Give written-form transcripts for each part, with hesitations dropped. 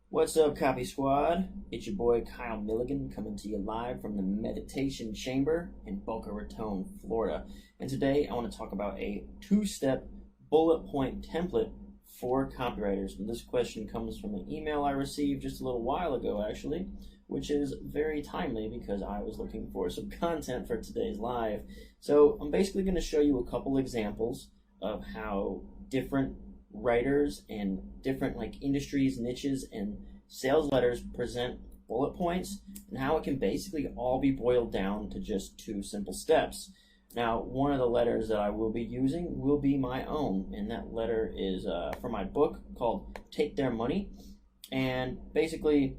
What's up, Copy Squad? It's your boy Kyle Milligan coming to you live from the Meditation Chamber in Boca Raton, Florida. And today I want to talk about a two-step bullet point template for copywriters. And this question comes from an email I received just a little while ago, actually, which is very timely because I was looking for some content for today's live. So I'm basically going to show you a couple examples of how different writers and different industries, niches, and sales letters present bullet points and how it can basically all be boiled down to just two simple steps. Now, one of the letters that I will be using will be my own, and that letter is for my book called Take Their Money. And basically,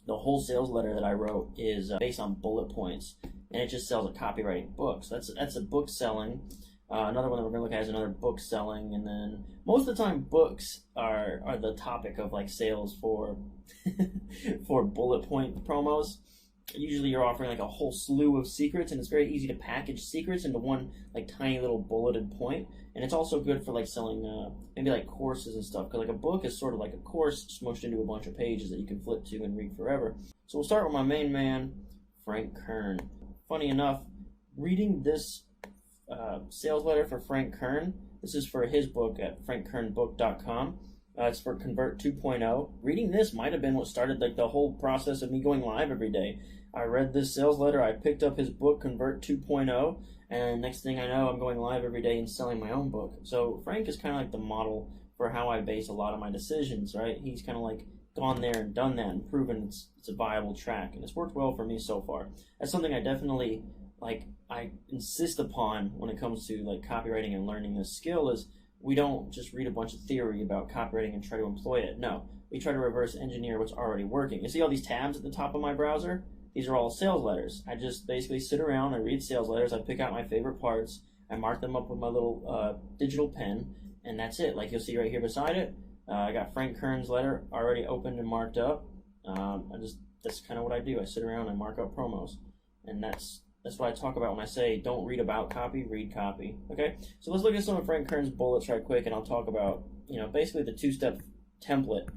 the whole sales letter that I wrote is based on bullet points, and it just sells a copywriting book. So that's a book selling. Another one that we're going to look at is another book selling, and then most of the time books are the topic of sales for for bullet point promos. Usually you're offering a whole slew of secrets, and it's very easy to package secrets into one tiny little bulleted point. And it's also good for selling maybe courses and stuff, because a book is sort of like a course smushed into a bunch of pages that you can flip to and read forever. So we'll start with my main man, Frank Kern. Funny enough, reading this sales letter for Frank Kern. This is for his book at frankkernbook.com. It's for Convert 2.0. Reading this might have been what started the whole process of me going live every day. I read this sales letter, I picked up his book, Convert 2.0, and next thing I know, I'm going live every day and selling my own book. So Frank is kind of the model for how I base a lot of my decisions, right? He's kind of gone there and done that and proven it's a viable track, and it's worked well for me so far. That's something I definitely I insist upon when it comes to copywriting and learning this skill. Is we don't just read a bunch of theory about copywriting and try to employ it. No, we try to reverse engineer what's already working. You see all these tabs at the top of my browser? These are all sales letters. I just basically sit around, I read sales letters, I pick out my favorite parts, I mark them up with my little digital pen, and that's it. You'll see right here beside it, I got Frank Kern's letter already opened and marked up. That's kind of what I do. I sit around and mark up promos, and that's what I talk about when I say don't read about copy, read copy. Okay, so let's look at some of Frank Kern's bullets right quick, and I'll talk about basically the two-step template,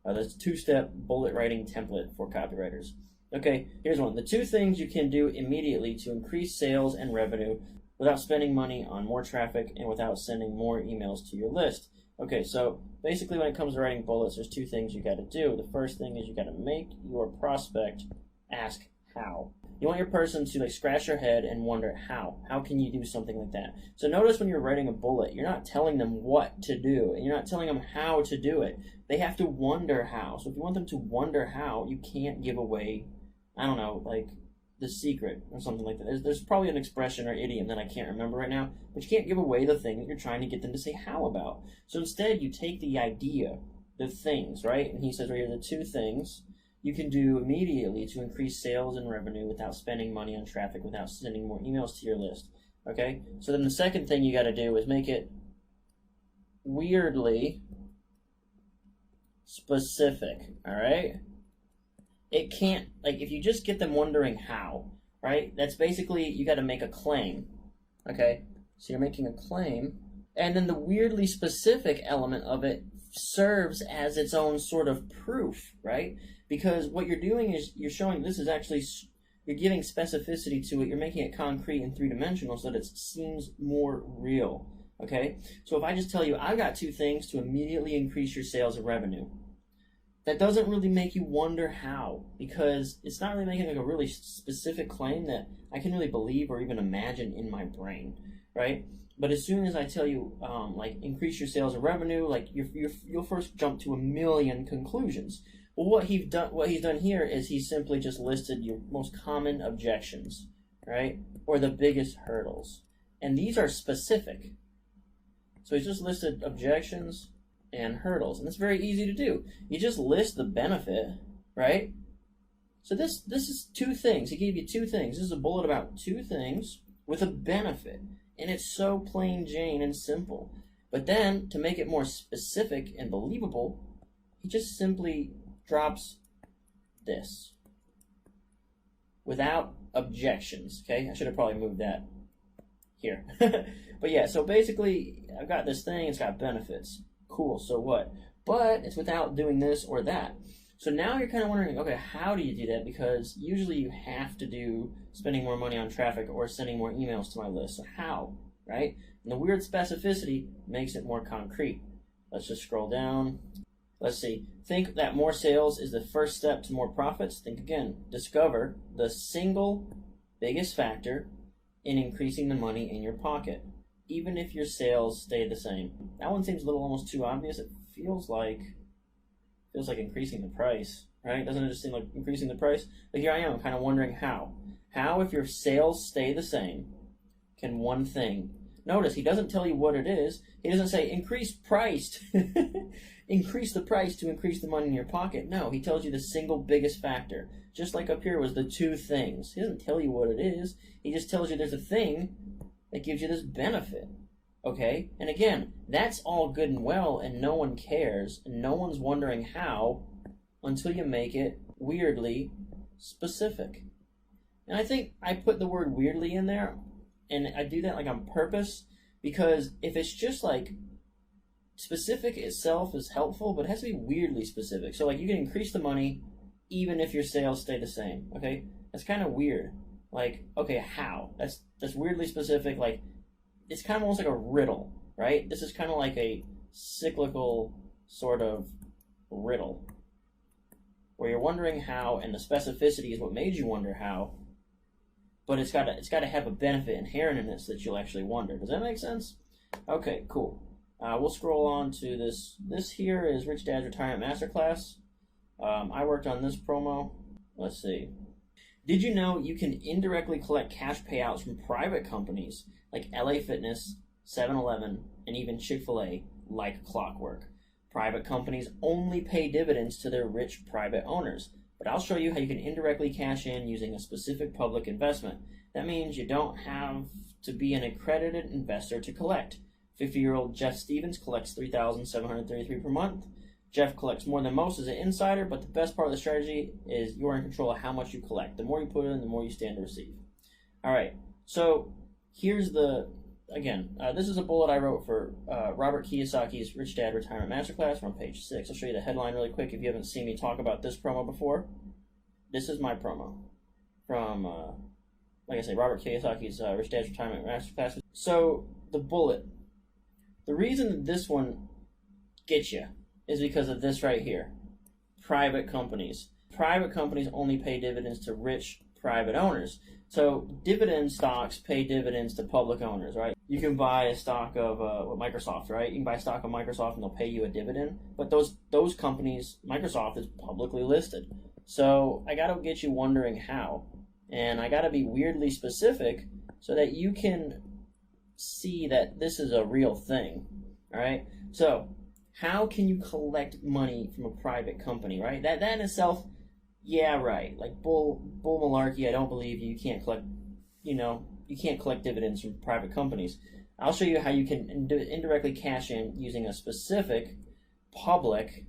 this two-step bullet writing template for copywriters. Okay, here's one. The two things you can do immediately to increase sales and revenue without spending money on more traffic and without sending more emails to your list. Okay, so basically when it comes to writing bullets, there's two things you got to do. The first thing is you got to make your prospect ask how. You want your person to scratch their head and wonder how. How can you do something like that? So notice when you're writing a bullet, you're not telling them what to do, and you're not telling them how to do it. They have to wonder how. So if you want them to wonder how, you can't give away, I don't know, the secret or something like that. There's probably an expression or idiom that I can't remember right now, but you can't give away the thing that you're trying to get them to say how about. So instead, you take the idea, the things, right? And he says right here, the two things you can do immediately to increase sales and revenue without spending money on traffic, without sending more emails to your list. Okay? So then the second thing you got to do is make it weirdly specific. All right? It can't, if you just get them wondering how, right? That's basically, you got to make a claim. Okay? So you're making a claim, and then the weirdly specific element of it serves as its own sort of proof, right? Because what you're doing is you're showing this is actually, you're giving specificity to it. You're making it concrete and three-dimensional so that it seems more real, okay? So if I just tell you, I've got two things to immediately increase your sales and revenue, that doesn't really make you wonder how, because it's not really making a really specific claim that I can really believe or even imagine in my brain, right? But as soon as I tell you, increase your sales and revenue, you'll first jump to a million conclusions. Well, what he's done here is he simply just listed your most common objections, right? Or the biggest hurdles. And these are specific. So he's just listed objections and hurdles. And it's very easy to do. You just list the benefit, right? So this is two things. He gave you two things. This is a bullet about two things with a benefit. And it's so plain Jane and simple. But then, to make it more specific and believable, he just simply drops this without objections. Okay, I should have probably moved that here. But yeah, so basically I've got this thing, it's got benefits. Cool, so what? But it's without doing this or that. So now you're kind of wondering, okay, how do you do that? Because usually you have to do spending more money on traffic or sending more emails to my list. So how, right? And the weird specificity makes it more concrete. Let's just scroll down. Let's see. Think that more sales is the first step to more profits. Think again. Discover the single biggest factor in increasing the money in your pocket, even if your sales stay the same. That one seems a little almost too obvious. It feels like increasing the price, right? Doesn't it just seem like increasing the price? But here I am, kind of wondering how. How, if your sales stay the same, can one thing? Notice he doesn't tell you what it is. He doesn't say increase price, increase the price to increase the money in your pocket. No, he tells you the single biggest factor. Just like up here was the two things. He doesn't tell you what it is. He just tells you there's a thing that gives you this benefit. Okay? And again, that's all good and well, and no one cares, and no one's wondering how until you make it weirdly specific. And I think I put the word weirdly in there, and I do that like on purpose, because if it's just like specific itself is helpful, but it has to be weirdly specific. So like you can increase the money even if your sales stay the same. Okay? That's kind of weird. Like, okay, how? That's weirdly specific. Like, it's kind of almost like a riddle, right? This is kind of like a cyclical sort of riddle where you're wondering how, and the specificity is what made you wonder how, but it's got to have a benefit inherent in this that you'll actually wonder. Does that make sense? Okay, cool. We'll scroll on to this. This here is Rich Dad's Retirement Masterclass. I worked on this promo. Let's see. Did you know you can indirectly collect cash payouts from private companies like LA Fitness, 7-Eleven, and even Chick-fil-A like clockwork? Private companies only pay dividends to their rich private owners, but I'll show you how you can indirectly cash in using a specific public investment. That means you don't have to be an accredited investor to collect. 50-year-old Jeff Stevens collects $3,733 per month. Jeff collects more than most as an insider, but the best part of the strategy is you're in control of how much you collect. The more you put in, the more you stand to receive. All right, so here's this is a bullet I wrote for Robert Kiyosaki's Rich Dad Retirement Masterclass. We're on page 6. I'll show you the headline really quick if you haven't seen me talk about this promo before. This is my promo from, like I say, Robert Kiyosaki's Rich Dad's Retirement Masterclass. So the bullet, the reason that this one gets you is because of this right here. Private companies. Private companies only pay dividends to rich private owners. So dividend stocks pay dividends to public owners, right? You can buy a stock of Microsoft, right? You can buy a stock of Microsoft and they'll pay you a dividend. But those companies, Microsoft is publicly listed. So I got to get you wondering how. And I got to be weirdly specific so that you can see that this is a real thing, all right? So how can you collect money from a private company, right? That in itself, yeah, right. Like bull malarkey. I don't believe you can't collect, you can't collect dividends from private companies. I'll show you how you can indirectly cash in using a specific public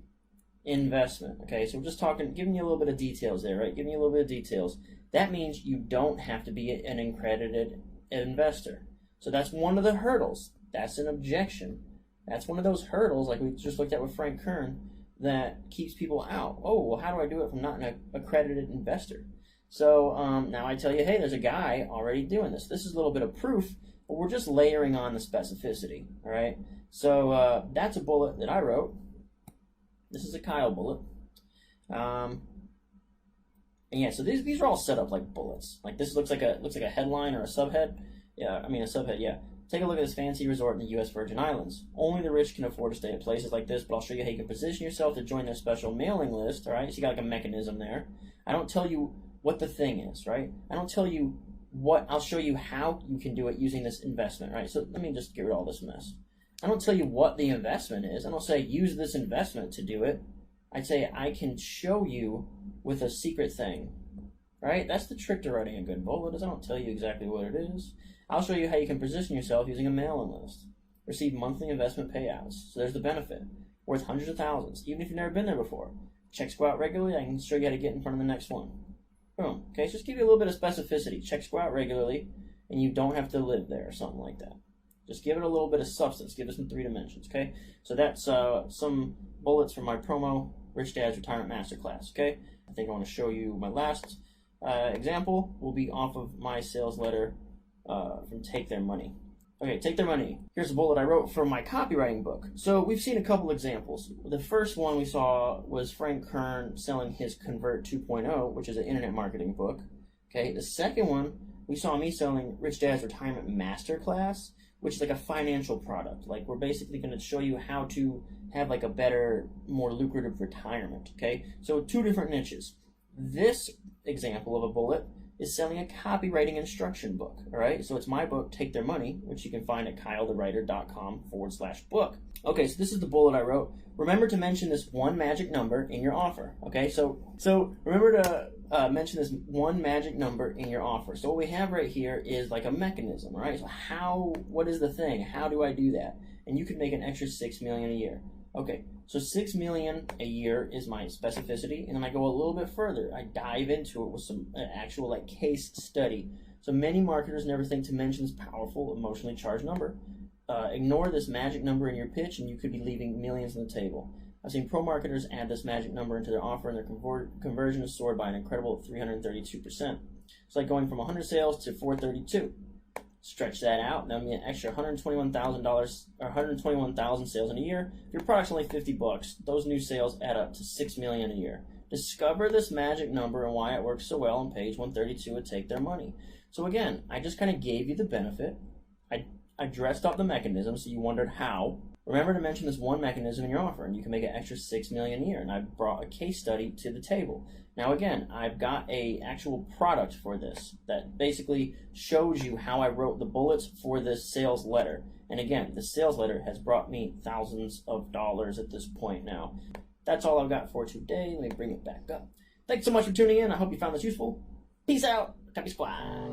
investment. Okay, so we're just giving you a little bit of details there, right? Giving you a little bit of details. That means you don't have to be an accredited investor. So that's one of the hurdles. That's an objection. That's one of those hurdles, like we just looked at with Frank Kern, that keeps people out. Oh, well, how do I do it if I'm not an accredited investor? So now I tell you, hey, there's a guy already doing this. This is a little bit of proof, but we're just layering on the specificity, all right? So that's a bullet that I wrote. This is a Kyle bullet. And yeah, so these are all set up like bullets. Like this looks like a headline or a subhead. Yeah, I mean a subhead, yeah. Take a look at this fancy resort in the U.S. Virgin Islands. Only the rich can afford to stay at places like this, but I'll show you how you can position yourself to join their special mailing list, all right? So you got like a mechanism there. I don't tell you what the thing is, right? I don't tell you what, I'll show you how you can do it using this investment, right? So let me just get rid of all this mess. I don't tell you what the investment is. I don't say use this investment to do it. I'd say I can show you with a secret thing, right? That's the trick to writing a good bullet, is I don't tell you exactly what it is. I'll show you how you can position yourself using a mail-in list. Receive monthly investment payouts. So there's the benefit. Worth hundreds of thousands, even if you've never been there before. Checks go out regularly. I can show you how to get in front of the next one. Boom. Okay, so just give you a little bit of specificity. Checks go out regularly, and you don't have to live there or something like that. Just give it a little bit of substance. Give it some 3 dimensions, okay? So that's some bullets from my promo Rich Dad's Retirement Masterclass, okay? I think I want to show you my last example will be off of my sales letter from Take Their Money. Okay, Take Their Money. Here's a bullet I wrote from my copywriting book. So we've seen a couple examples. The first one we saw was Frank Kern selling his Convert 2.0, which is an internet marketing book. Okay, the second one, we saw me selling Rich Dad's Retirement Masterclass, which is like a financial product. Like, we're basically going to show you how to have like a better, more lucrative retirement. Okay, so two different niches. This example of a bullet is selling a copywriting instruction book. All right, so it's my book, Take Their Money, which you can find at kylethewriter.com/book. Okay, so this is the bullet I wrote. Remember to mention this one magic number in your offer. Okay, so remember to mention this one magic number in your offer. So what we have right here is like a mechanism, all right? So what is the thing? How do I do that? And you could make an extra $6 million a year. Okay, so $6 million a year is my specificity, and then I go a little bit further. I dive into it with some actual like case study. So many marketers never think to mention this powerful, emotionally charged number. Ignore this magic number in your pitch, and you could be leaving millions on the table. I've seen pro marketers add this magic number into their offer, and their conversion is soared by an incredible 332%. It's like going from 100 sales to 432. Stretch that out, that'll be an extra $121,000 or 121,000 sales in a year. If your product's only $50, those new sales add up to $6 million a year. Discover this magic number and why it works so well on page 132 of Take Their Money. So again, I just kind of gave you the benefit. I dressed up the mechanism so you wondered how. Remember to mention this one mechanism in your offer, and you can make an extra $6 million a year. And I brought a case study to the table. Now again, I've got a actual product for this that basically shows you how I wrote the bullets for this sales letter. And again, the sales letter has brought me thousands of dollars at this point now. That's all I've got for today. Let me bring it back up. Thanks so much for tuning in. I hope you found this useful. Peace out. Copy Squad.